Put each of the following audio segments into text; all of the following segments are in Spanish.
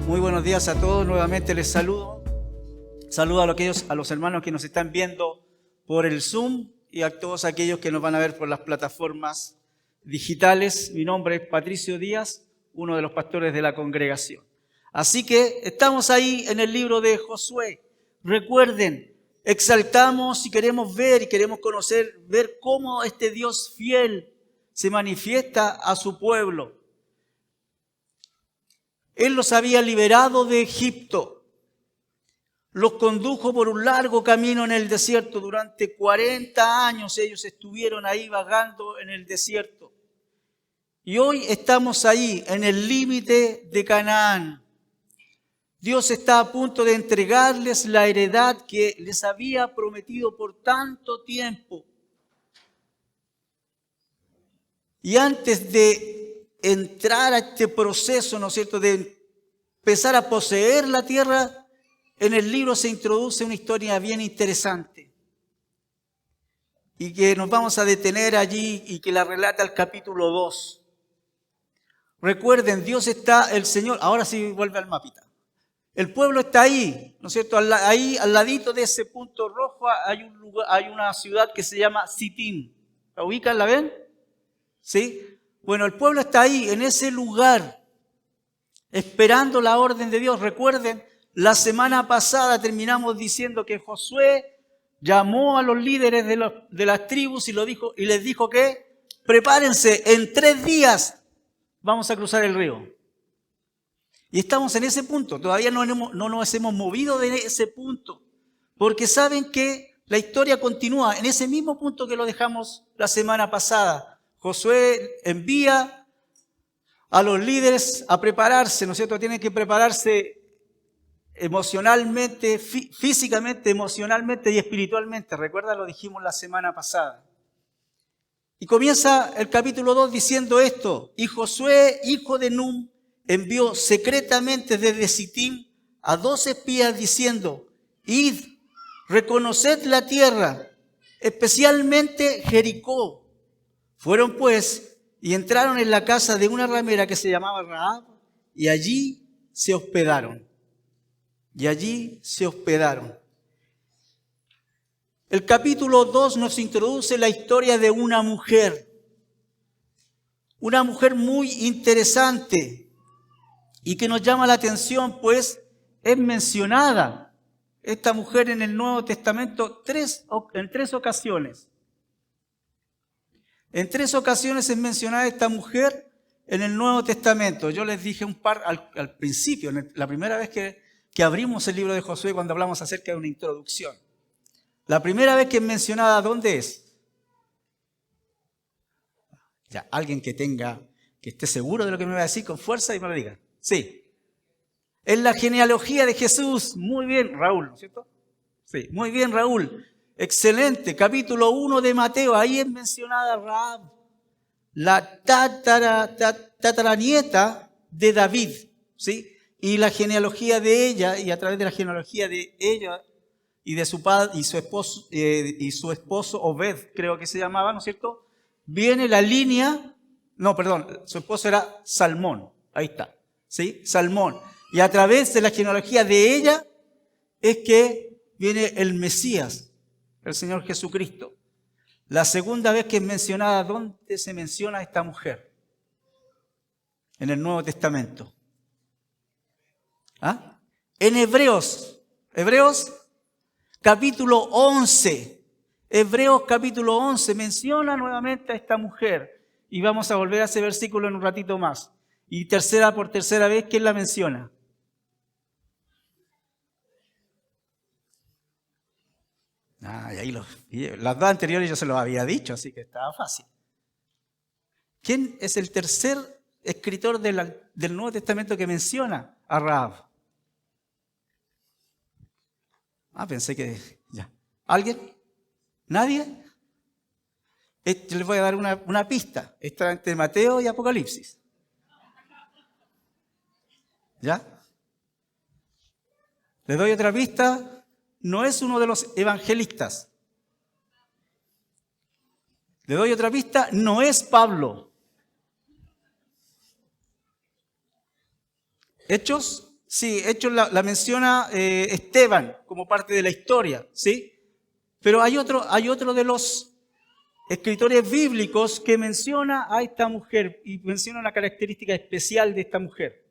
Muy buenos días a todos, nuevamente les saludo. Saludo a los hermanos que nos están viendo por el Zoom y a todos aquellos que nos van a ver por las plataformas digitales. Mi nombre es Patricio Díaz, uno de los pastores de la congregación. Así que estamos ahí en el libro de Josué. Recuerden, exaltamos y queremos ver y queremos conocer, ver cómo este Dios fiel se manifiesta a su pueblo. Él los había liberado de Egipto, los condujo por un largo camino en el desierto. Durante 40 años ellos estuvieron ahí vagando en el desierto. Y hoy estamos ahí, en el límite de Canaán. Dios está a punto de entregarles la heredad que les había prometido por tanto tiempo. Y antes de entrar a este proceso, ¿no es cierto?, de empezar a poseer la tierra, en el libro se introduce una historia bien interesante y que nos vamos a detener allí y que la relata el capítulo 2. Recuerden, Dios está, el Señor, ahora sí vuelve al mapita. El pueblo está ahí, ¿no es cierto? Ahí al ladito de ese punto rojo hay una ciudad que se llama Sitín. ¿La ubican? ¿La ven? ¿Sí? Bueno, el pueblo está ahí, en ese lugar, esperando la orden de Dios. Recuerden, la semana pasada terminamos diciendo que Josué llamó a los líderes de las tribus y les dijo que prepárense, en 3 días vamos a cruzar el río. Y estamos en ese punto, todavía no nos hemos movido de ese punto, porque saben que la historia continúa en ese mismo punto que lo dejamos la semana pasada. Josué envía a los líderes a prepararse, ¿no es cierto? Tienen que prepararse emocionalmente, físicamente, emocionalmente y espiritualmente. Recuerda, lo dijimos la semana pasada. Y comienza el capítulo 2 diciendo esto: y Josué, hijo de Nun, envió secretamente desde Sitín a 2 espías diciendo: id, reconoced la tierra, especialmente Jericó. Fueron pues y entraron en la casa de una ramera que se llamaba Rahab y allí se hospedaron. El capítulo 2 nos introduce la historia de una mujer muy interesante y que nos llama la atención, pues es mencionada esta mujer en el Nuevo Testamento en 3 ocasiones. En 3 ocasiones es mencionada esta mujer en el Nuevo Testamento. Yo les dije un par al principio, la primera vez que abrimos el libro de Josué, cuando hablamos acerca de una introducción. La primera vez que es mencionada, ¿dónde es? Ya, alguien que esté seguro de lo que me va a decir con fuerza y me lo diga. Sí. En la genealogía de Jesús. Muy bien, Raúl, ¿no es cierto? Sí, muy bien, Raúl. Excelente. Capítulo 1 de Mateo, ahí es mencionada Rahab, la tataranieta de David, ¿sí? Y la genealogía de ella, y a través de la genealogía de ella y de su padre y su esposo Obed, creo que se llamaba, ¿no es cierto? Viene la línea, su esposo era Salmón, ahí está, ¿sí? Salmón. Y a través de la genealogía de ella es que viene el Mesías, el Señor Jesucristo. La segunda vez que es mencionada, ¿dónde se menciona a esta mujer? En el Nuevo Testamento. ¿Ah? En Hebreos capítulo 11. Hebreos capítulo 11 menciona nuevamente a esta mujer. Y vamos a volver a ese versículo en un ratito más. Y por tercera vez, ¿quién la menciona? Las 2 anteriores yo se los había dicho, así que estaba fácil. ¿Quién es el tercer escritor del Nuevo Testamento que menciona a Rahab? Pensé que ya. ¿Alguien? ¿Nadie? Yo les voy a dar una pista. Está entre Mateo y Apocalipsis. ¿Ya? Les doy otra pista. No es uno de los evangelistas. Le doy otra pista, no es Pablo. Hechos Sí, Hechos la menciona Esteban como parte de la historia, ¿sí? Pero hay otro de los escritores bíblicos que menciona a esta mujer y menciona una característica especial de esta mujer.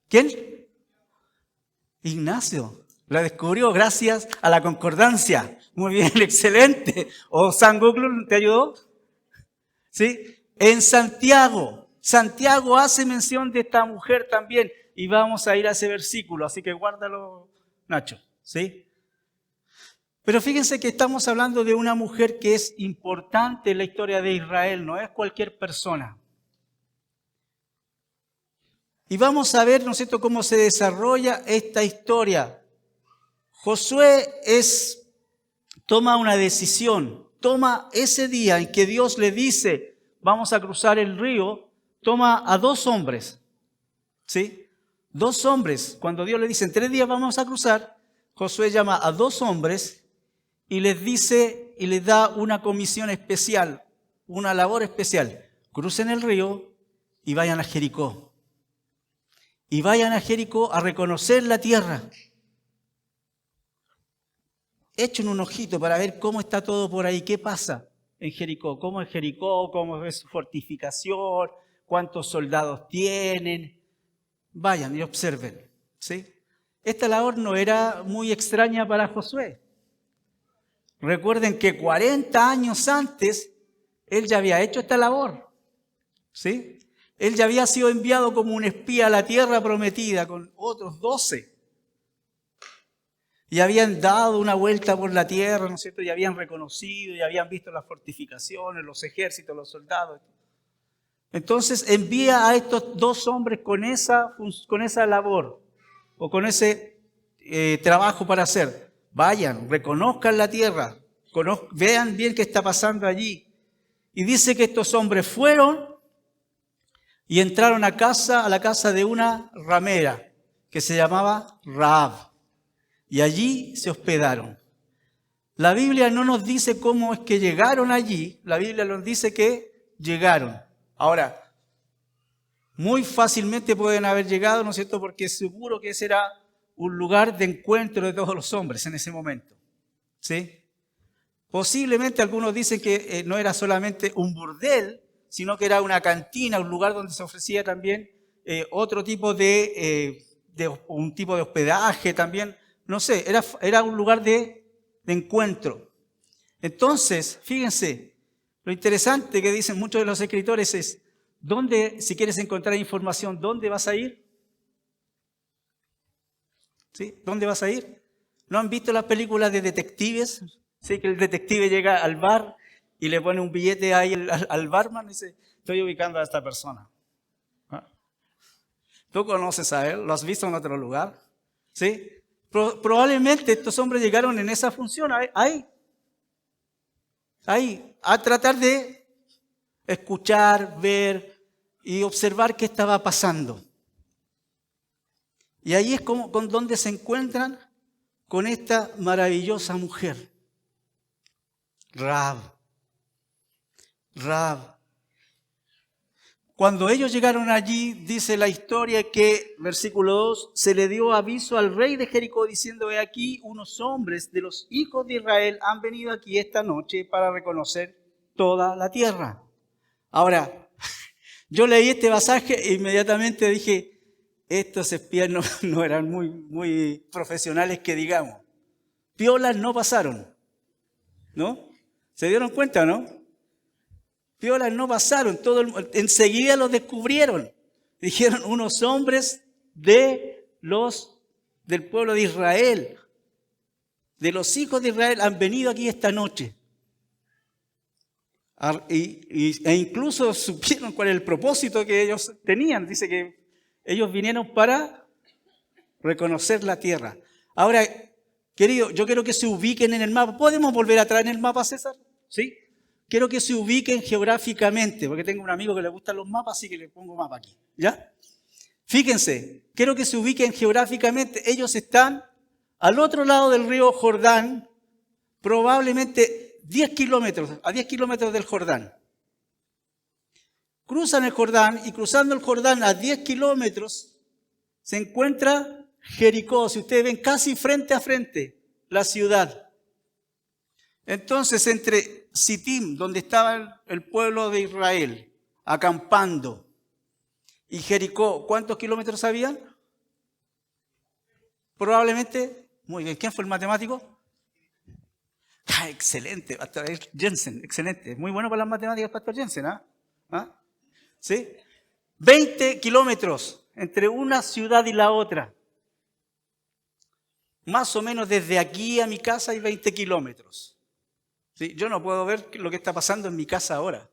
¿Quién? Ignacio. La descubrió gracias a la concordancia. Muy bien, excelente. ¿O San Google te ayudó? ¿Sí? En Santiago. Santiago hace mención de esta mujer también. Y vamos a ir a ese versículo, así que guárdalo, Nacho. ¿Sí? Pero fíjense que estamos hablando de una mujer que es importante en la historia de Israel, no es cualquier persona. Y vamos a ver, ¿no es cierto?, cómo se desarrolla esta historia. Josué toma una decisión, toma ese día en que Dios le dice, vamos a cruzar el río, toma a 2 hombres, ¿sí? 2 hombres, cuando Dios le dice, en 3 días vamos a cruzar, Josué llama a 2 hombres y les dice y les da una comisión especial, una labor especial. Crucen el río y vayan a Jericó. Y vayan a Jericó a reconocer la tierra. Echen un ojito para ver cómo está todo por ahí, qué pasa en Jericó, cómo es Jericó, cómo es su fortificación, cuántos soldados tienen. Vayan y observen, ¿sí? Esta labor no era muy extraña para Josué. Recuerden que 40 años antes, él ya había hecho esta labor, ¿sí? Él ya había sido enviado como un espía a la tierra prometida con otros 12. Y habían dado una vuelta por la tierra, ¿no es cierto? Y habían reconocido, y habían visto las fortificaciones, los ejércitos, los soldados. Entonces envía a estos 2 hombres con esa labor o con ese trabajo para hacer. Vayan, reconozcan la tierra, vean bien qué está pasando allí. Y dice que estos hombres fueron y entraron a la casa de una ramera que se llamaba Rahab. Y allí se hospedaron. La Biblia no nos dice cómo es que llegaron allí, la Biblia nos dice que llegaron. Ahora, muy fácilmente pueden haber llegado, ¿no es cierto?, porque seguro que ese era un lugar de encuentro de todos los hombres en ese momento, ¿sí? Posiblemente algunos dicen que no era solamente un burdel, sino que era una cantina, un lugar donde se ofrecía también otro tipo un tipo de hospedaje también. No sé, era un lugar de encuentro. Entonces, fíjense, lo interesante que dicen muchos de los escritores es, si quieres encontrar información, ¿dónde vas a ir? ¿Sí? ¿Dónde vas a ir? ¿No han visto las películas de detectives? Sí, que el detective llega al bar y le pone un billete ahí al barman y dice, estoy ubicando a esta persona. ¿Ah? ¿Tú conoces a él? ¿Lo has visto en otro lugar? ¿Sí? Probablemente estos hombres llegaron en esa función, ahí, a tratar de escuchar, ver y observar qué estaba pasando. Y ahí es con donde se encuentran con esta maravillosa mujer, Rahab. Cuando ellos llegaron allí, dice la historia que, versículo 2, se le dio aviso al rey de Jericó diciendo, he aquí, unos hombres de los hijos de Israel han venido aquí esta noche para reconocer toda la tierra. Ahora, yo leí este pasaje e inmediatamente dije, estos espías no eran muy profesionales que digamos. Piolas no pasaron, ¿no? ¿Se dieron cuenta, no? Piolas no pasaron, enseguida los descubrieron. Dijeron, unos hombres del pueblo de Israel, de los hijos de Israel, han venido aquí esta noche. E incluso supieron cuál es el propósito que ellos tenían. Dice que ellos vinieron para reconocer la tierra. Ahora, querido, yo quiero que se ubiquen en el mapa. ¿Podemos volver a traer en el mapa, César? ¿Sí? Quiero que se ubiquen geográficamente, porque tengo un amigo que le gustan los mapas, así que le pongo mapa aquí. ¿Ya? Fíjense, quiero que se ubiquen geográficamente. Ellos están al otro lado del río Jordán, probablemente 10 kilómetros, a 10 kilómetros del Jordán. Cruzan el Jordán y cruzando el Jordán a 10 kilómetros se encuentra Jericó. Si ustedes ven casi frente a frente la ciudad. Entonces, entre Sittim, donde estaba el pueblo de Israel, acampando, y Jericó, ¿cuántos kilómetros habían? Probablemente, muy bien, ¿quién fue el matemático? Ah, excelente, Pastor Jensen, excelente. Muy bueno para las matemáticas, Pastor Jensen, ¿ah? ¿Ah? ¿Sí? 20 kilómetros entre una ciudad y la otra. Más o menos desde aquí a mi casa hay 20 kilómetros. ¿Sí? Yo no puedo ver lo que está pasando en mi casa ahora.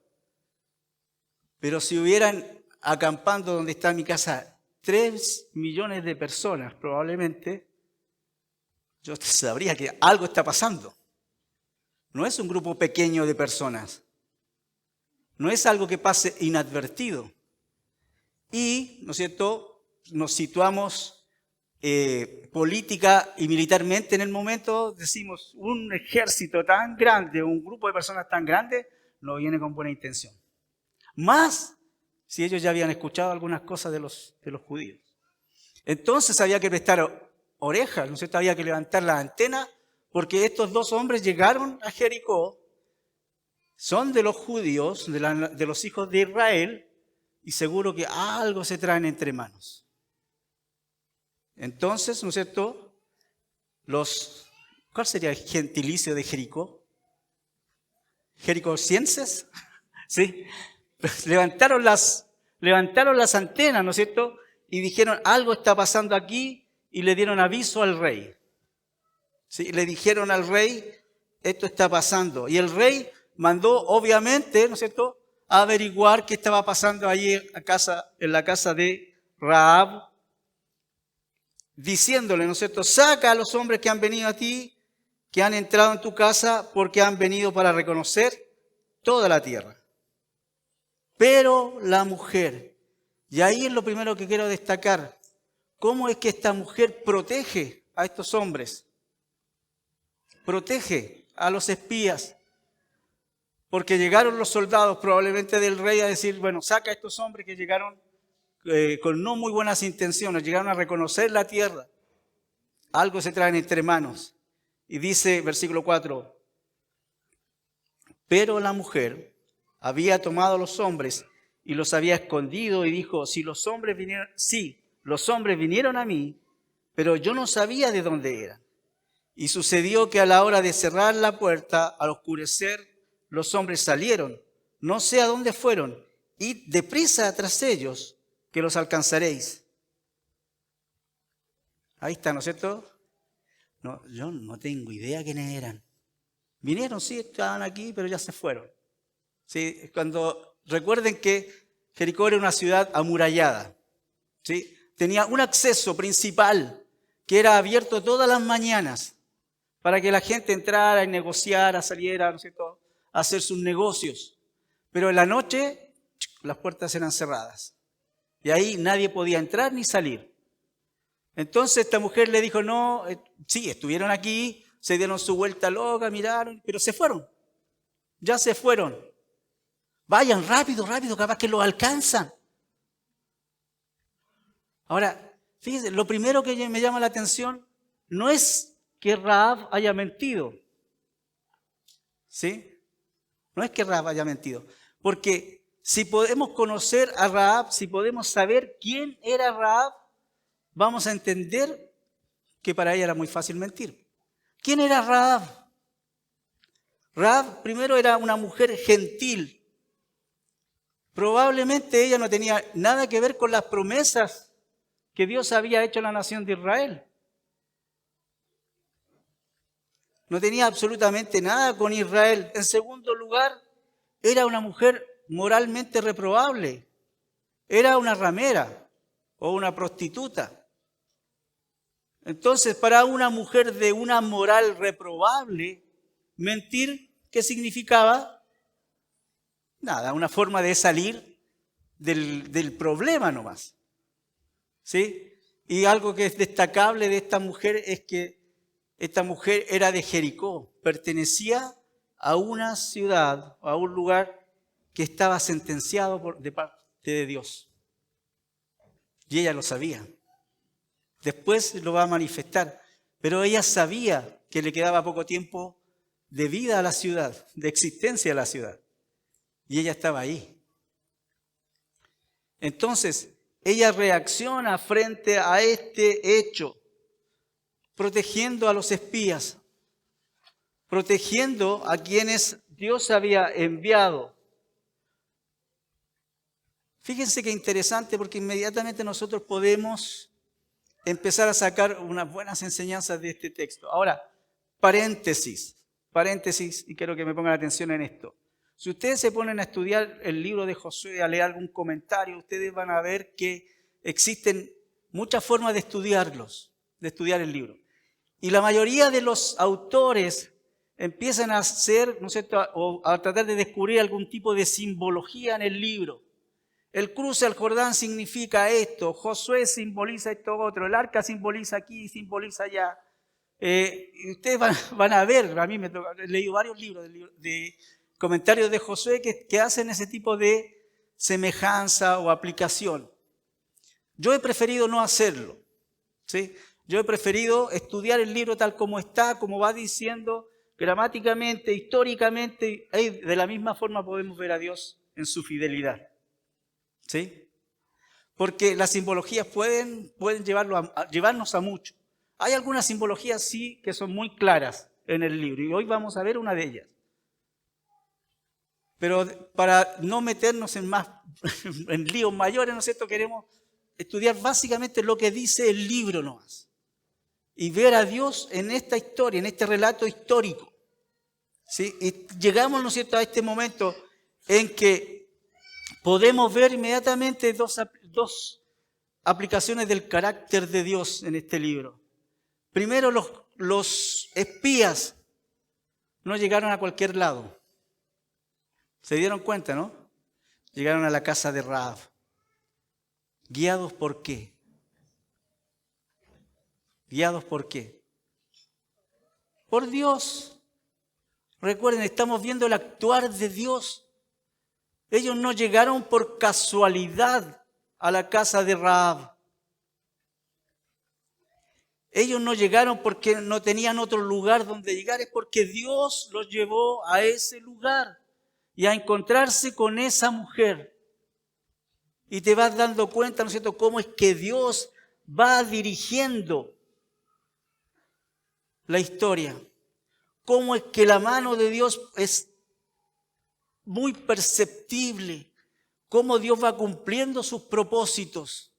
Pero si hubieran acampando donde está mi casa 3 millones de personas, probablemente, yo sabría que algo está pasando. No es un grupo pequeño de personas. No es algo que pase inadvertido. Y, ¿no es cierto?, nos situamos política y militarmente en el momento, decimos, un ejército tan grande, un grupo de personas tan grande, no viene con buena intención. Más si ellos ya habían escuchado algunas cosas de los judíos. Entonces había que prestar orejas, ¿no es cierto?, había que levantar la antena, porque estos dos hombres llegaron a Jericó, son de los judíos, de los hijos de Israel, y seguro que algo se traen entre manos. Entonces, ¿no es cierto?, ¿cuál sería el gentilicio de Jericó? ¿Jericocienses? ¿Sí? Levantaron las antenas, ¿no es cierto?, y dijeron, algo está pasando aquí, y le dieron aviso al rey. ¿Sí? Le dijeron al rey, esto está pasando. Y el rey mandó, obviamente, ¿no es cierto?, a averiguar qué estaba pasando allí en la casa de Rahab, diciéndole, ¿no es cierto?, saca a los hombres que han venido a ti, que han entrado en tu casa, porque han venido para reconocer toda la tierra. Pero la mujer, y ahí es lo primero que quiero destacar, ¿cómo es que esta mujer protege a estos hombres? Protege a los espías. Porque llegaron los soldados probablemente del rey a decir, bueno, saca a estos hombres que llegaron con no muy buenas intenciones, llegaron a reconocer la tierra. Algo se traen entre manos. Y dice, versículo 4, pero la mujer había tomado a los hombres y los había escondido y dijo, los hombres vinieron a mí, pero yo no sabía de dónde eran. Y sucedió que a la hora de cerrar la puerta, al oscurecer, los hombres salieron, no sé a dónde fueron, id deprisa tras ellos, que los alcanzaréis. Ahí está, ¿no es cierto? No, yo no tengo idea quiénes eran. Vinieron, sí, estaban aquí, pero ya se fueron. ¿Sí? Recuerden que Jericó era una ciudad amurallada. ¿Sí? Tenía un acceso principal que era abierto todas las mañanas para que la gente entrara y negociara, saliera, ¿no es cierto?, a hacer sus negocios. Pero en la noche las puertas eran cerradas. Y ahí nadie podía entrar ni salir. Entonces esta mujer le dijo, no, sí, estuvieron aquí, se dieron su vuelta loca, miraron, pero se fueron. Ya se fueron. Vayan rápido, rápido, capaz que los alcanzan. Ahora, fíjense, lo primero que me llama la atención no es que Rahab haya mentido. ¿Sí? No es que Rahab haya mentido. Porque si podemos conocer a Rahab, si podemos saber quién era Rahab, vamos a entender que para ella era muy fácil mentir. ¿Quién era Rahab? Rahab primero era una mujer gentil. Probablemente ella no tenía nada que ver con las promesas que Dios había hecho a la nación de Israel. No tenía absolutamente nada con Israel. En segundo lugar, era una mujer moralmente reprobable. Era una ramera o una prostituta. Entonces, para una mujer de una moral reprobable, mentir, ¿qué significaba? Nada, una forma de salir del problema nomás. ¿Sí? Y algo que es destacable de esta mujer es que esta mujer era de Jericó, pertenecía a una ciudad, a un lugar que estaba sentenciado de parte de Dios. Y ella lo sabía. Después lo va a manifestar. Pero ella sabía que le quedaba poco tiempo de vida a la ciudad, de existencia a la ciudad. Y ella estaba ahí. Entonces, ella reacciona frente a este hecho, protegiendo a los espías, protegiendo a quienes Dios había enviado. Fíjense qué interesante, porque inmediatamente nosotros podemos empezar a sacar unas buenas enseñanzas de este texto. Ahora, paréntesis, y quiero que me pongan atención en esto. Si ustedes se ponen a estudiar el libro de Josué, a leer algún comentario, ustedes van a ver que existen muchas formas de estudiar el libro. Y la mayoría de los autores empiezan a hacer, ¿no es cierto?, o a tratar de descubrir algún tipo de simbología en el libro. El cruce al Jordán significa esto, Josué simboliza esto otro, el arca simboliza aquí, simboliza allá. Y ustedes van a ver, a mí he leído varios libros de comentarios de Josué que hacen ese tipo de semejanza o aplicación. Yo he preferido no hacerlo, ¿sí? Yo he preferido estudiar el libro tal como está, como va diciendo, gramáticamente, históricamente, y de la misma forma podemos ver a Dios en su fidelidad, ¿sí? Porque las simbologías pueden llevarnos a mucho. Hay algunas simbologías sí que son muy claras en el libro y hoy vamos a ver una de ellas. Pero para no meternos en líos mayores, ¿no es cierto?, queremos estudiar básicamente lo que dice el libro nomás. Y ver a Dios en esta historia, en este relato histórico. ¿Sí? Y llegamos, ¿no es cierto?, a este momento en que podemos ver inmediatamente dos aplicaciones del carácter de Dios en este libro. Primero, los espías no llegaron a cualquier lado. ¿Se dieron cuenta, no? Llegaron a la casa de Rahab. ¿Guiados por qué? ¿Guiados por qué? Por Dios. Recuerden, estamos viendo el actuar de Dios. Ellos no llegaron por casualidad a la casa de Rahab. Ellos no llegaron porque no tenían otro lugar donde llegar, es porque Dios los llevó a ese lugar y a encontrarse con esa mujer. Y te vas dando cuenta, ¿no es cierto?, cómo es que Dios va dirigiendo la historia. Cómo es que la mano de Dios es muy perceptible. Cómo Dios va cumpliendo sus propósitos.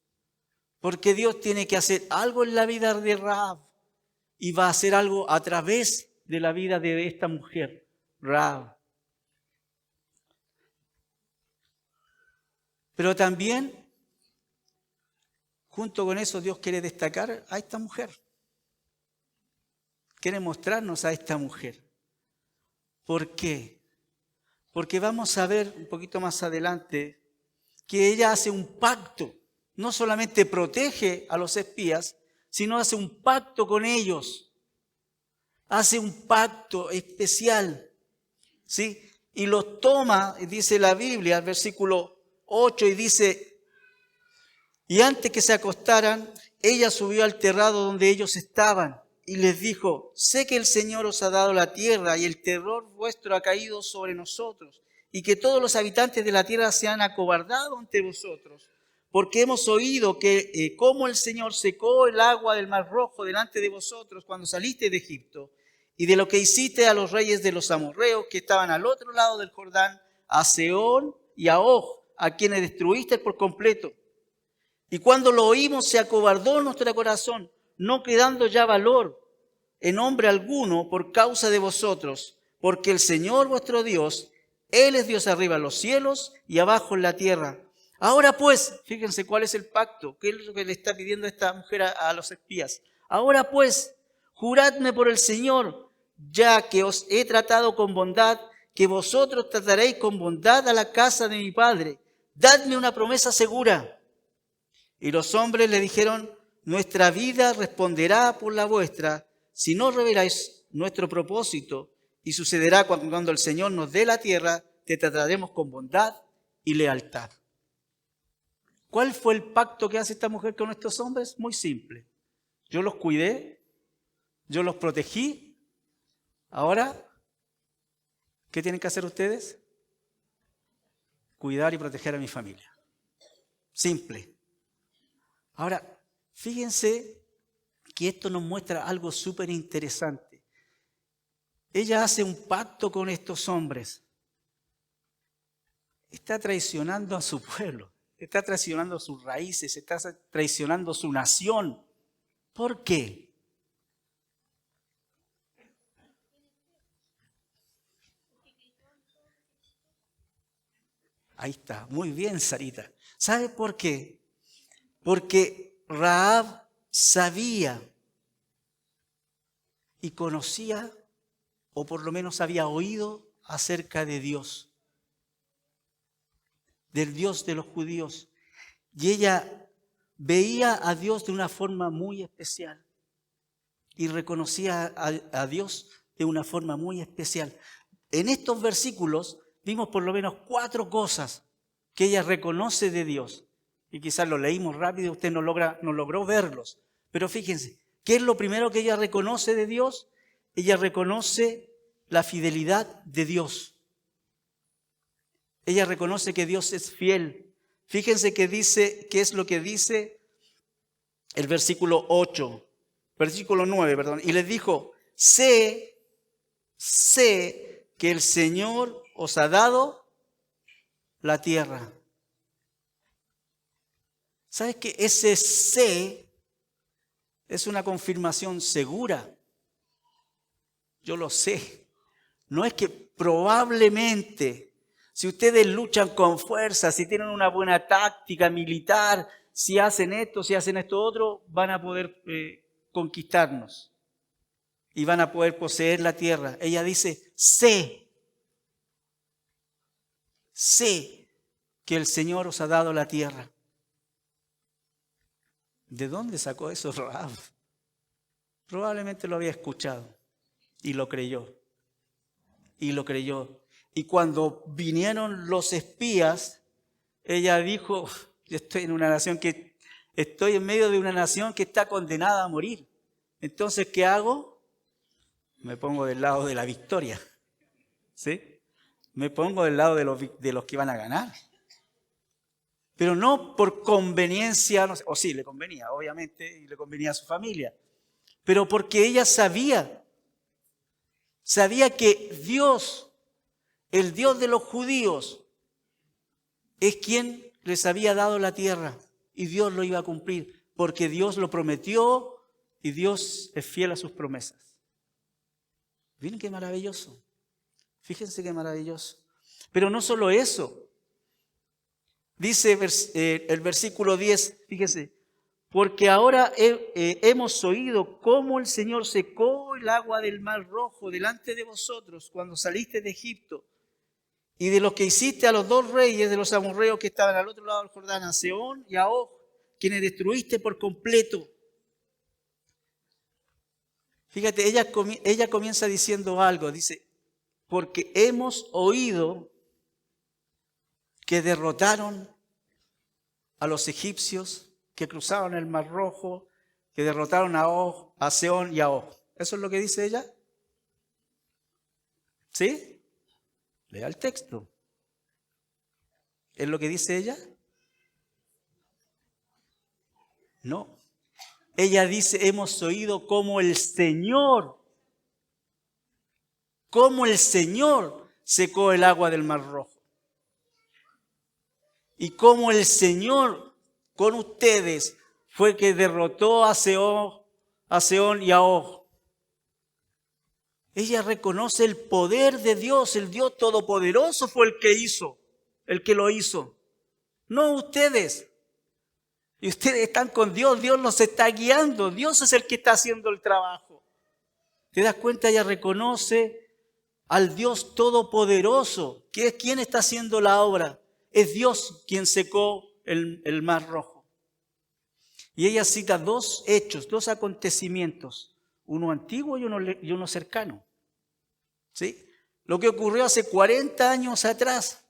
Porque Dios tiene que hacer algo en la vida de Rahab. Y va a hacer algo a través de la vida de esta mujer, Rahab. Pero también, junto con eso, Dios quiere destacar a esta mujer. Quiere mostrarnos a esta mujer. ¿Por qué? Porque vamos a ver un poquito más adelante que ella hace un pacto. No solamente protege a los espías, sino hace un pacto con ellos. Hace un pacto especial, ¿sí? Y los toma, dice la Biblia, el versículo 8, y dice: y antes que se acostaran, ella subió al terrado donde ellos estaban y les dijo: sé que el Señor os ha dado la tierra y el terror vuestro ha caído sobre nosotros y que todos los habitantes de la tierra se han acobardado ante vosotros, porque hemos oído que cómo el Señor secó el agua del Mar Rojo delante de vosotros cuando saliste de Egipto, y de lo que hiciste a los reyes de los amorreos que estaban al otro lado del Jordán, a Sehón y a Og, a quienes destruiste por completo. Y cuando lo oímos se acobardó nuestro corazón, no quedando ya valor en hombre alguno por causa de vosotros, porque el Señor vuestro Dios, Él es Dios arriba en los cielos y abajo en la tierra. Ahora pues, fíjense cuál es el pacto, qué es lo que le está pidiendo esta mujer a los espías. Ahora pues, juradme por el Señor, ya que os he tratado con bondad, que vosotros trataréis con bondad a la casa de mi padre. Dadme una promesa segura. Y los hombres le dijeron: nuestra vida responderá por la vuestra, si no reveláis nuestro propósito, y sucederá cuando el Señor nos dé la tierra, te trataremos con bondad y lealtad. ¿Cuál fue el pacto que hace esta mujer con estos hombres? Muy simple. Yo los cuidé, yo los protegí. Ahora, ¿qué tienen que hacer ustedes? Cuidar y proteger a mi familia. Simple. Ahora, fíjense que esto nos muestra algo súper interesante. Ella hace un pacto con estos hombres. Está traicionando a su pueblo, está traicionando sus raíces, está traicionando su nación. ¿Por qué? Ahí está, muy bien, Sarita. ¿Sabe por qué? Porque Rahab sabía y conocía, o por lo menos había oído acerca de Dios, del Dios de los judíos. Y ella veía a Dios de una forma muy especial y reconocía a Dios de una forma muy especial. En estos versículos vimos por lo menos 4 cosas que ella reconoce de Dios. Y quizás lo leímos rápido y usted no logró verlos. Pero fíjense, ¿qué es lo primero que ella reconoce de Dios? Ella reconoce la fidelidad de Dios. Ella reconoce que Dios es fiel. Fíjense que dice, ¿qué es lo que dice el versículo 9, perdón. Y les dijo, sé que el Señor os ha dado la tierra. ¿Sabes qué? Ese sé es una confirmación segura. Yo lo sé. No es que probablemente, si ustedes luchan con fuerza, si tienen una buena táctica militar, si hacen esto otro, van a poder conquistarnos y van a poder poseer la tierra. Ella dice, sé que el Señor os ha dado la tierra. ¿De dónde sacó eso Rahab? Probablemente lo había escuchado y lo creyó. Y cuando vinieron los espías, ella dijo, yo estoy en medio de una nación que está condenada a morir. Entonces, ¿qué hago? Me pongo del lado de la victoria. ¿Sí? Me pongo del lado de los que van a ganar. Pero no por conveniencia, no sé, o sí, le convenía, obviamente, y le convenía a su familia. Pero porque ella sabía que Dios, el Dios de los judíos, es quien les había dado la tierra y Dios lo iba a cumplir, porque Dios lo prometió y Dios es fiel a sus promesas. Miren qué maravilloso. Fíjense qué maravilloso. Pero no solo eso. Dice el versículo 10, fíjense, porque ahora hemos oído cómo el Señor secó el agua del Mar Rojo delante de vosotros cuando saliste de Egipto, y de lo que hiciste a los 2 reyes de los amorreos que estaban al otro lado del Jordán, a Sehón y a Og, quienes destruiste por completo. Fíjate, ella comienza diciendo algo, dice, porque hemos oído que derrotaron a los egipcios, que cruzaron el Mar Rojo, que derrotaron a Og, a Sehón y a Og. ¿Eso es lo que dice ella? ¿Sí? Lea el texto. ¿Es lo que dice ella? No. Ella dice, hemos oído cómo el Señor secó el agua del Mar Rojo. Y cómo el Señor con ustedes fue que derrotó a Sehón y a Og. Ella reconoce el poder de Dios, el Dios Todopoderoso fue el que lo hizo. No ustedes. Y ustedes están con Dios, Dios los está guiando, Dios es el que está haciendo el trabajo. ¿Te das cuenta? Ella reconoce al Dios Todopoderoso, que es quien está haciendo la obra. Es Dios quien secó el Mar Rojo. Y ella cita 2 hechos, 2 acontecimientos, uno antiguo y uno cercano. ¿Sí? Lo que ocurrió hace 40 años atrás.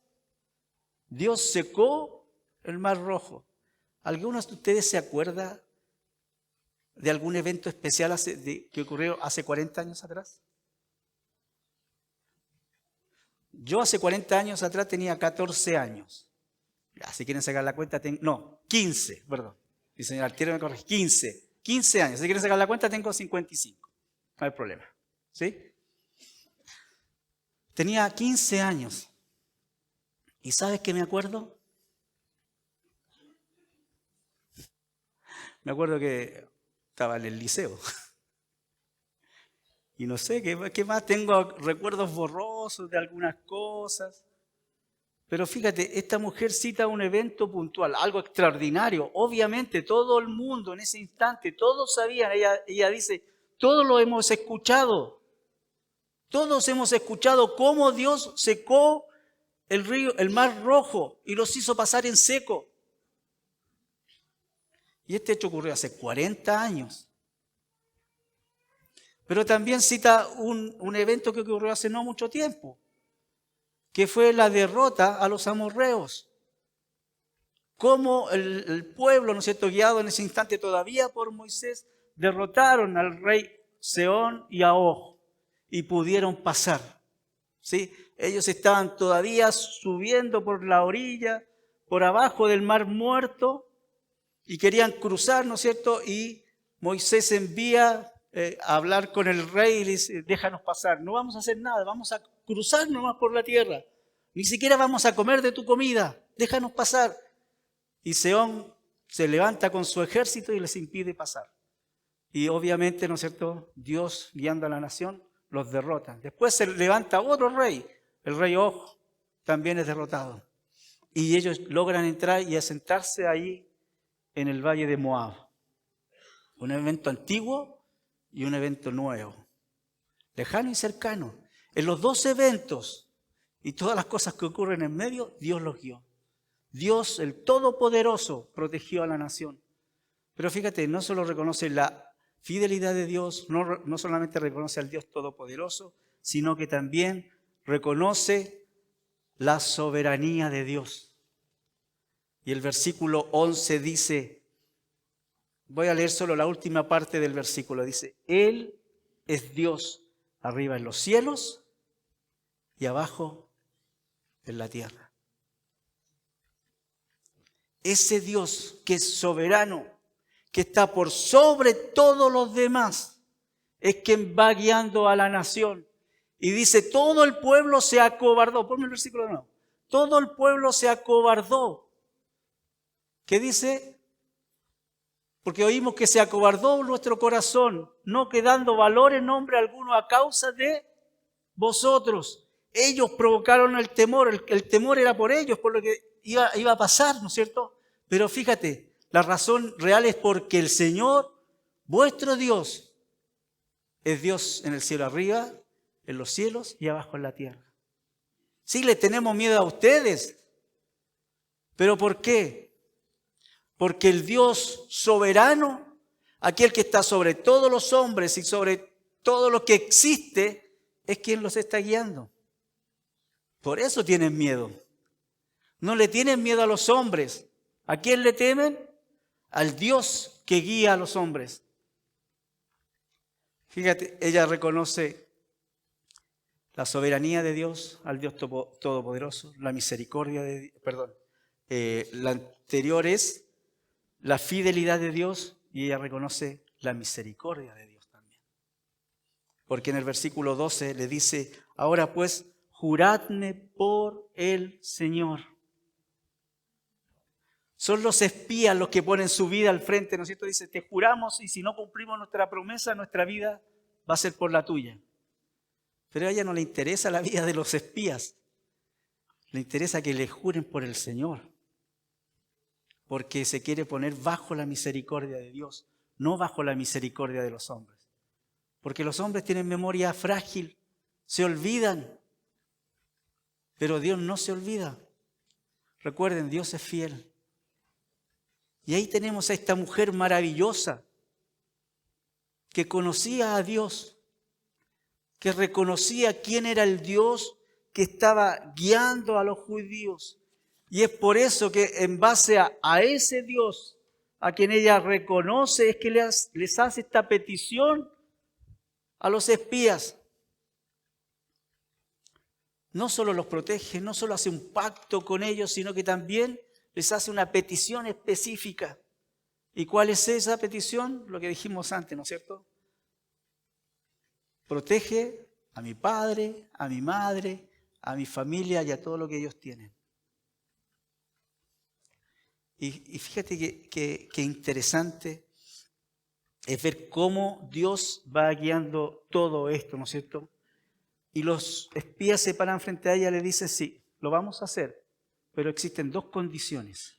Dios secó el Mar Rojo. ¿Algunos de ustedes se acuerdan de algún evento especial que ocurrió hace 40 años atrás? Yo hace 40 años atrás tenía 14 años. Ya, si quieren sacar la cuenta, 15, perdón. Mi señora Altiero me corrige, 15 años. Si quieren sacar la cuenta, tengo 55. No hay problema. ¿Sí? Tenía 15 años. ¿Y sabes qué me acuerdo? Me acuerdo que estaba en el liceo. Y no sé, ¿qué más? Tengo recuerdos borrosos de algunas cosas. Pero fíjate, esta mujer cita un evento puntual, algo extraordinario. Obviamente todo el mundo en ese instante, todos sabían, ella dice, todos lo hemos escuchado. Todos hemos escuchado cómo Dios secó el río, el mar Rojo, y los hizo pasar en seco. Y este hecho ocurrió hace 40 años. Pero también cita un evento que ocurrió hace no mucho tiempo, que fue la derrota a los amorreos. Cómo el pueblo, ¿no es cierto?, guiado en ese instante todavía por Moisés, derrotaron al rey Sehón y a Og y pudieron pasar. ¿Sí? Ellos estaban todavía subiendo por la orilla, por abajo del mar Muerto, y querían cruzar, ¿no es cierto? Y Moisés envía a hablar con el rey y le dice, déjanos pasar, no vamos a hacer nada, vamos a cruzar nomás por la tierra, ni siquiera vamos a comer de tu comida, déjanos pasar. Y Sehón se levanta con su ejército y les impide pasar. Y obviamente, ¿no es cierto?, Dios guiando a la nación los derrota. Después se levanta otro rey, el rey Og, también es derrotado. Y ellos logran entrar y asentarse ahí en el valle de Moab. Un evento antiguo y un evento nuevo, lejano y cercano. En los dos eventos y todas las cosas que ocurren en medio, Dios los guió. Dios, el Todopoderoso, protegió a la nación. Pero fíjate, no solo reconoce la fidelidad de Dios, no solamente reconoce al Dios Todopoderoso, sino que también reconoce la soberanía de Dios. Y el versículo 11 dice, voy a leer solo la última parte del versículo. Dice, Él es Dios arriba en los cielos y abajo en la tierra. Ese Dios que es soberano, que está por sobre todos los demás, es quien va guiando a la nación. Y dice, todo el pueblo se acobardó. Ponme el versículo de nuevo. Todo el pueblo se acobardó. ¿Qué dice? Porque oímos que se acobardó nuestro corazón, no quedando valor en nombre alguno a causa de vosotros. Ellos provocaron el temor, el temor era por ellos, por lo que iba a pasar, ¿no es cierto? Pero fíjate, la razón real es porque el Señor, vuestro Dios, es Dios en el cielo arriba, en los cielos y abajo en la tierra. Sí, les tenemos miedo a ustedes, pero ¿por qué? Porque el Dios soberano, aquel que está sobre todos los hombres y sobre todo lo que existe, es quien los está guiando. Por eso tienen miedo. No le tienen miedo a los hombres. ¿A quién le temen? Al Dios que guía a los hombres. Fíjate, ella reconoce la soberanía de Dios, al Dios Todopoderoso, la misericordia de Dios, la anterior es la fidelidad de Dios y ella reconoce la misericordia de Dios también. Porque en el versículo 12 le dice, ahora pues, juradme por el Señor. Son los espías los que ponen su vida al frente, ¿no es cierto? Dice, te juramos y si no cumplimos nuestra promesa, nuestra vida va a ser por la tuya. Pero a ella no le interesa la vida de los espías. Le interesa que le juren por el Señor. Porque se quiere poner bajo la misericordia de Dios, no bajo la misericordia de los hombres. Porque los hombres tienen memoria frágil, se olvidan. Pero Dios no se olvida. Recuerden, Dios es fiel. Y ahí tenemos a esta mujer maravillosa que conocía a Dios, que reconocía quién era el Dios que estaba guiando a los judíos. Y es por eso que en base a ese Dios a quien ella reconoce, es que les hace esta petición a los espías. No solo los protege, no solo hace un pacto con ellos, sino que también les hace una petición específica. ¿Y cuál es esa petición? Lo que dijimos antes, ¿no es cierto? Protege a mi padre, a mi madre, a mi familia y a todo lo que ellos tienen. Y fíjate que interesante es ver cómo Dios va guiando todo esto, ¿no es cierto? Y los espías se paran frente a ella y le dicen, sí, lo vamos a hacer, pero existen dos condiciones.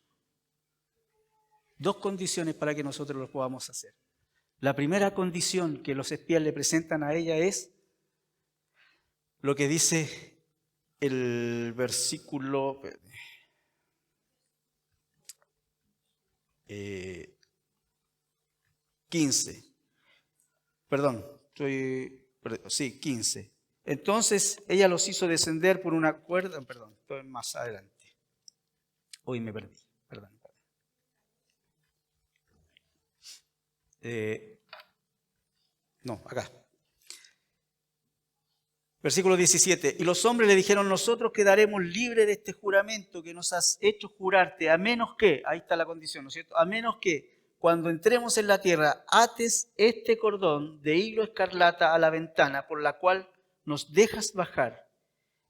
Dos condiciones para que nosotros lo podamos hacer. La primera condición que los espías le presentan a ella es lo que dice el versículo 15. Perdón, 15. Entonces ella los hizo descender por una cuerda, perdón, estoy más adelante. Hoy me perdí, perdón. No, acá. Versículo 17. Y los hombres le dijeron, nosotros quedaremos libres de este juramento que nos has hecho jurarte, a menos que, ahí está la condición, ¿no es cierto? A menos que cuando entremos en la tierra ates este cordón de hilo escarlata a la ventana por la cual nos dejas bajar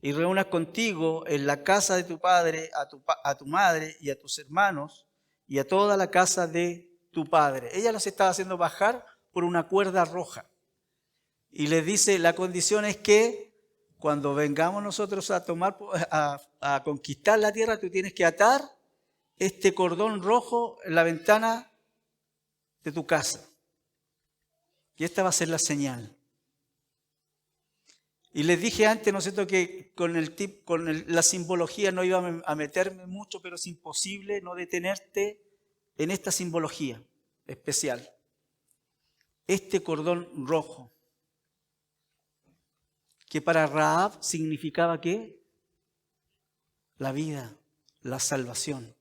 y reúnas contigo en la casa de tu padre, a tu madre y a tus hermanos y a toda la casa de tu padre. Ella los estaba haciendo bajar por una cuerda roja. Y les dice, la condición es que cuando vengamos nosotros a conquistar la tierra, tú tienes que atar este cordón rojo en la ventana de tu casa. Y esta va a ser la señal. Y les dije antes, ¿no es cierto?, que con la simbología no iba a meterme mucho, pero es imposible no detenerte en esta simbología especial. Este cordón rojo, que para Rahab significaba ¿qué? La vida, la salvación.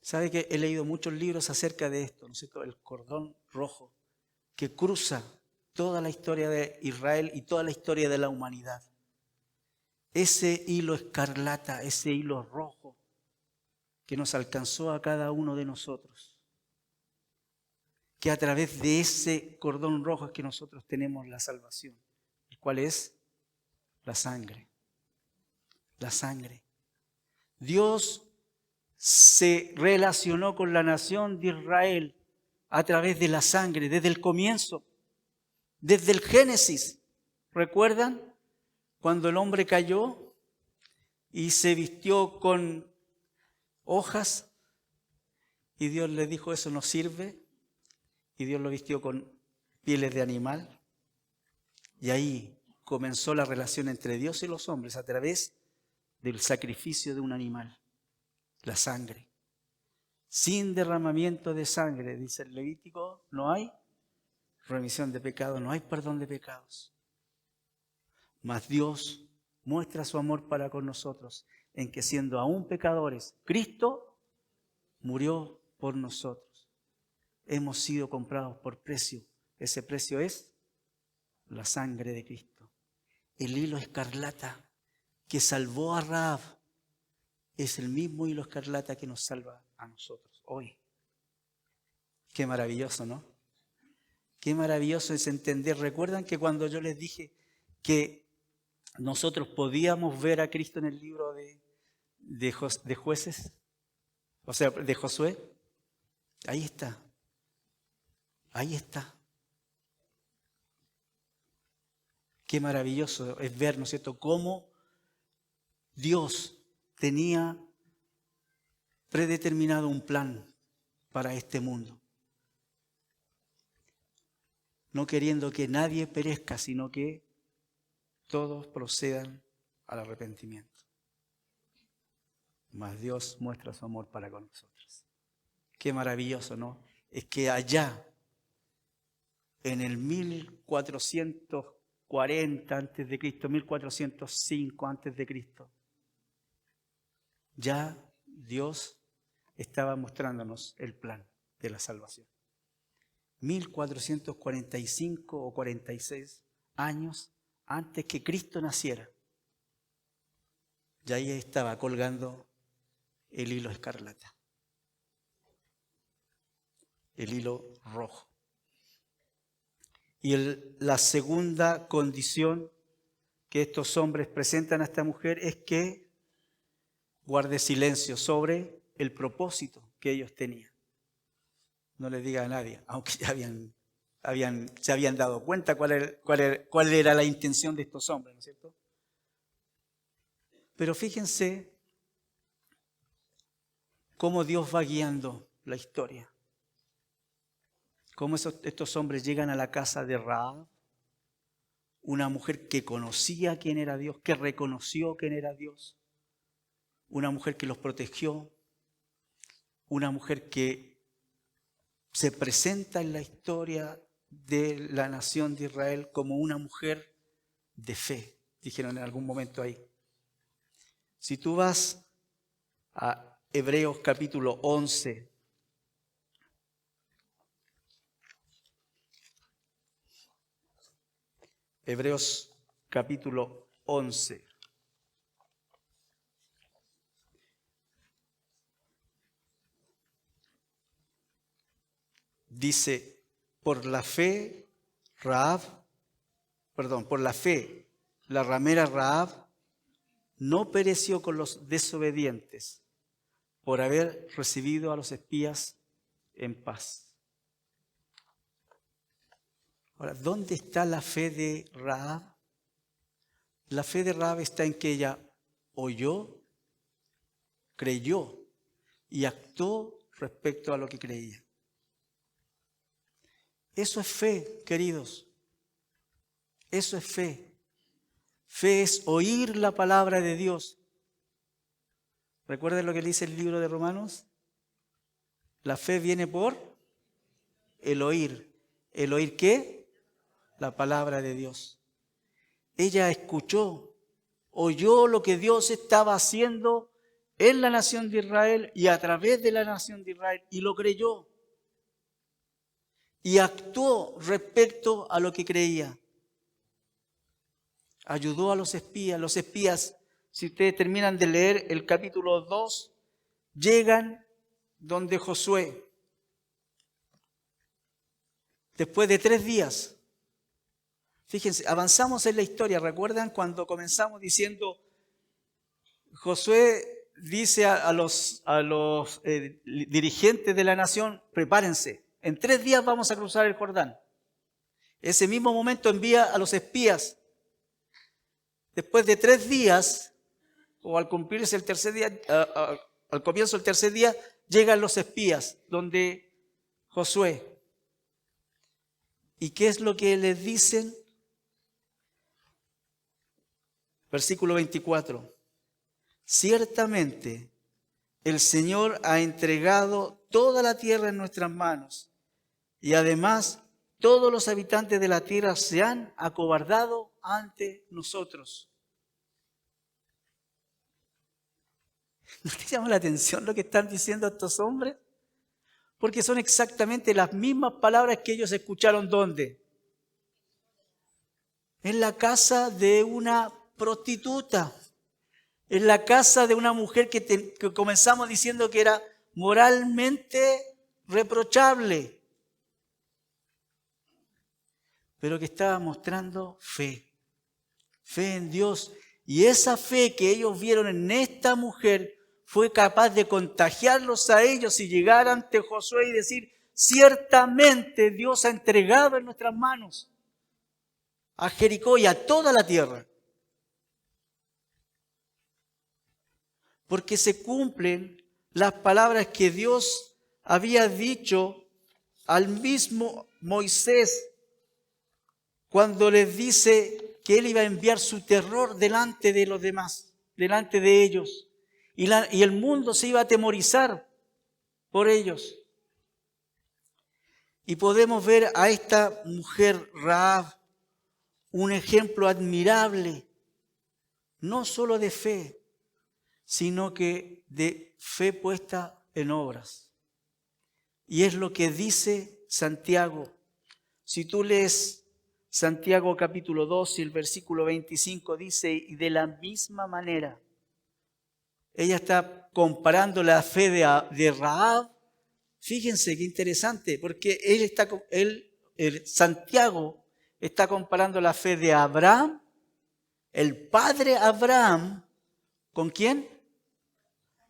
¿Sabe que he leído muchos libros acerca de esto, ¿no es cierto? El cordón rojo que cruza toda la historia de Israel y toda la historia de la humanidad. Ese hilo escarlata, ese hilo rojo que nos alcanzó a cada uno de nosotros. Que a través de ese cordón rojo es que nosotros tenemos la salvación. ¿Cuál es? La sangre. La sangre. Dios se relacionó con la nación de Israel a través de la sangre, desde el comienzo, desde el Génesis. ¿Recuerdan? Cuando el hombre cayó y se vistió con hojas y Dios le dijo, eso no sirve, y Dios lo vistió con pieles de animal. Y ahí comenzó la relación entre Dios y los hombres a través del sacrificio de un animal, la sangre. Sin derramamiento de sangre, dice el Levítico, no hay remisión de pecados, no hay perdón de pecados. Mas Dios muestra su amor para con nosotros en que siendo aún pecadores, Cristo murió por nosotros. Hemos sido comprados por precio. Ese precio es la sangre de Cristo. El hilo escarlata que salvó a Rahab es el mismo hilo escarlata que nos salva a nosotros hoy. Qué maravilloso, ¿no? Qué maravilloso es entender. ¿Recuerdan que cuando yo les dije que nosotros podíamos ver a Cristo en el libro de Jueces? O sea, de Josué. Ahí está. Ahí está. Qué maravilloso es ver, ¿no es cierto?, cómo Dios tenía predeterminado un plan para este mundo. No queriendo que nadie perezca, sino que todos procedan al arrepentimiento. Mas Dios muestra su amor para con nosotros. Qué maravilloso, ¿no? Es que allá, en el 1440 antes de Cristo, 1405 antes de Cristo, ya Dios estaba mostrándonos el plan de la salvación. 1445 o 46 años antes que Cristo naciera. Y ahí estaba colgando el hilo escarlata, el hilo rojo. Y la segunda condición que estos hombres presentan a esta mujer es que guarde silencio sobre el propósito que ellos tenían. No le diga a nadie, aunque ya se habían dado cuenta cuál era la intención de estos hombres, ¿no es cierto? Pero fíjense cómo Dios va guiando la historia. Cómo estos hombres llegan a la casa de Rahab, una mujer que conocía quién era Dios, que reconoció quién era Dios, una mujer que los protegió, una mujer que se presenta en la historia de la nación de Israel como una mujer de fe, dijeron en algún momento ahí. Si tú vas a Hebreos capítulo 11, Hebreos capítulo 11. Dice, por la fe, la ramera Rahab no pereció con los desobedientes por haber recibido a los espías en paz. Ahora, ¿dónde está la fe de Rahab? La fe de Rahab está en que ella oyó, creyó y actuó respecto a lo que creía. Eso es fe, queridos. Eso es fe. Fe es oír la palabra de Dios. ¿Recuerden lo que dice el libro de Romanos? La fe viene por el oír. ¿El oír qué? La palabra de Dios. Ella escuchó, oyó lo que Dios estaba haciendo en la nación de Israel y a través de la nación de Israel y lo creyó. Y actuó respecto a lo que creía. Ayudó a los espías. Los espías, si ustedes terminan de leer el capítulo 2, llegan donde Josué. Después de 3 días. Fíjense, avanzamos en la historia. ¿Recuerdan cuando comenzamos diciendo, Josué dice a los dirigentes de la nación, prepárense, en 3 días vamos a cruzar el Jordán? Ese mismo momento envía a los espías. Después de 3 días, o al cumplirse el tercer día, al comienzo del tercer día, llegan los espías donde Josué. ¿Y qué es lo que les dicen? Versículo 24. Ciertamente el Señor ha entregado toda la tierra en nuestras manos y además todos los habitantes de la tierra se han acobardado ante nosotros. ¿No te llama la atención lo que están diciendo estos hombres? Porque son exactamente las mismas palabras que ellos escucharon ¿dónde? En la casa de una prostituta. En la casa de una mujer que comenzamos diciendo que era moralmente reprochable. Pero que estaba mostrando fe. Fe en Dios. Y esa fe que ellos vieron en esta mujer fue capaz de contagiarlos a ellos y llegar ante Josué y decir, ciertamente Dios ha entregado en nuestras manos a Jericó y a toda la tierra. Porque se cumplen las palabras que Dios había dicho al mismo Moisés cuando les dice que Él iba a enviar su terror delante de los demás, delante de ellos. Y el mundo se iba a atemorizar por ellos. Y podemos ver a esta mujer Rahab un ejemplo admirable, no solo de fe, sino que de fe puesta en obras. Y es lo que dice Santiago. Si tú lees Santiago capítulo 2 y el versículo 25 dice, y de la misma manera, ella está comparando la fe de Rahab. Fíjense qué interesante, porque Santiago está comparando la fe de Abraham, el padre Abraham, ¿con quién?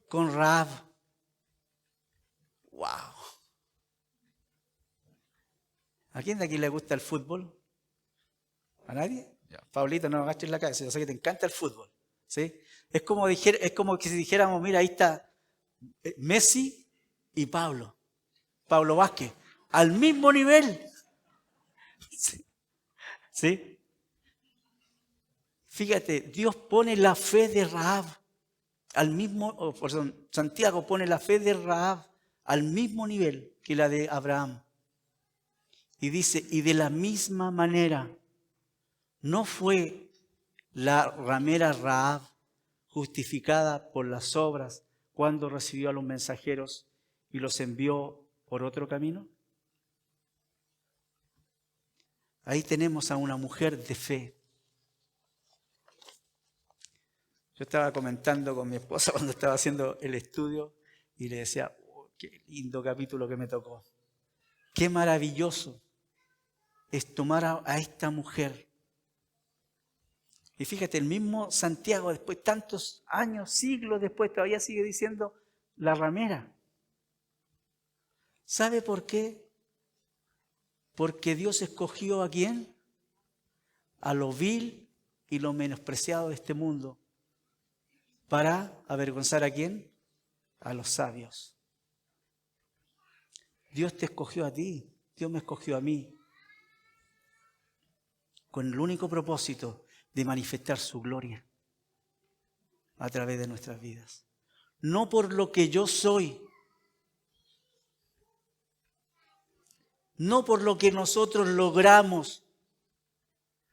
Con Rahab. ¡Wow! ¿A quién de aquí le gusta el fútbol? ¿A nadie? Ya. Pablito, no agaches la cabeza, yo sé que te encanta el fútbol. ¿Sí? Es como que si dijéramos, mira, ahí está Messi y Pablo Vázquez, al mismo nivel. ¿Sí? ¿Sí? Fíjate, Dios pone la fe de Rahab Santiago pone la fe de Rahab al mismo nivel que la de Abraham. Y dice, y de la misma manera, no fue la ramera Rahab justificada por las obras cuando recibió a los mensajeros y los envió por otro camino. Ahí tenemos a una mujer de fe. Yo estaba comentando con mi esposa cuando estaba haciendo el estudio y le decía, oh, qué lindo capítulo que me tocó. Qué maravilloso es tomar a esta mujer. Y fíjate, el mismo Santiago, después tantos años, siglos después, todavía sigue diciendo la ramera. ¿Sabe por qué? Porque Dios escogió ¿a quién? A lo vil y lo menospreciado de este mundo. ¿Para avergonzar a quién? A los sabios. Dios te escogió a ti, Dios me escogió a mí, con el único propósito de manifestar su gloria a través de nuestras vidas. No por lo que yo soy, no por lo que nosotros logramos,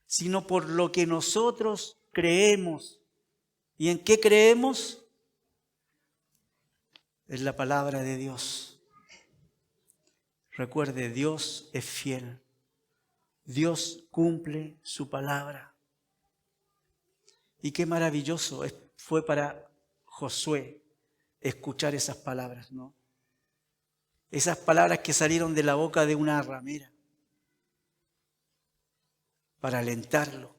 sino por lo que nosotros creemos. ¿Y en qué creemos? En la palabra de Dios. Recuerde, Dios es fiel. Dios cumple su palabra. Y qué maravilloso fue para Josué escuchar esas palabras, ¿no? Esas palabras que salieron de la boca de una ramera para alentarlo,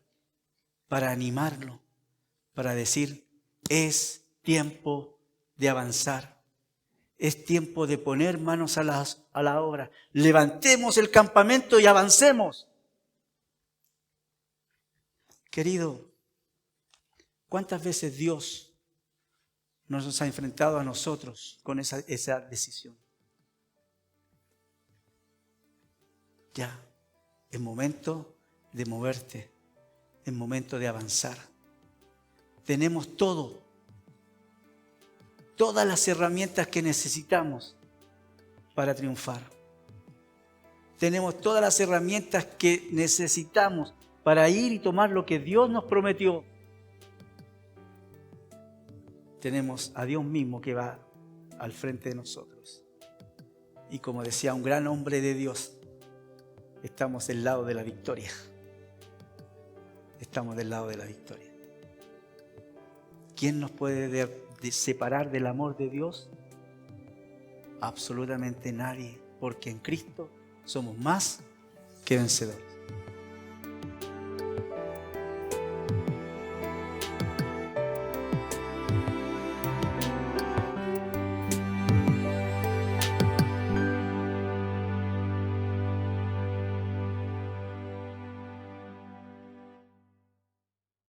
para animarlo, para decir, es tiempo de avanzar. Es tiempo de poner manos a la obra. Levantemos el campamento y avancemos. Querido, ¿cuántas veces Dios nos ha enfrentado a nosotros con esa decisión? Ya, es momento de moverte, es momento de avanzar. Tenemos todas las herramientas que necesitamos para triunfar. Tenemos todas las herramientas que necesitamos para ir y tomar lo que Dios nos prometió. Tenemos a Dios mismo que va al frente de nosotros. Y como decía un gran hombre de Dios, estamos del lado de la victoria. Estamos del lado de la victoria. ¿Quién nos puede separar del amor de Dios? Absolutamente nadie, porque en Cristo somos más que vencedores.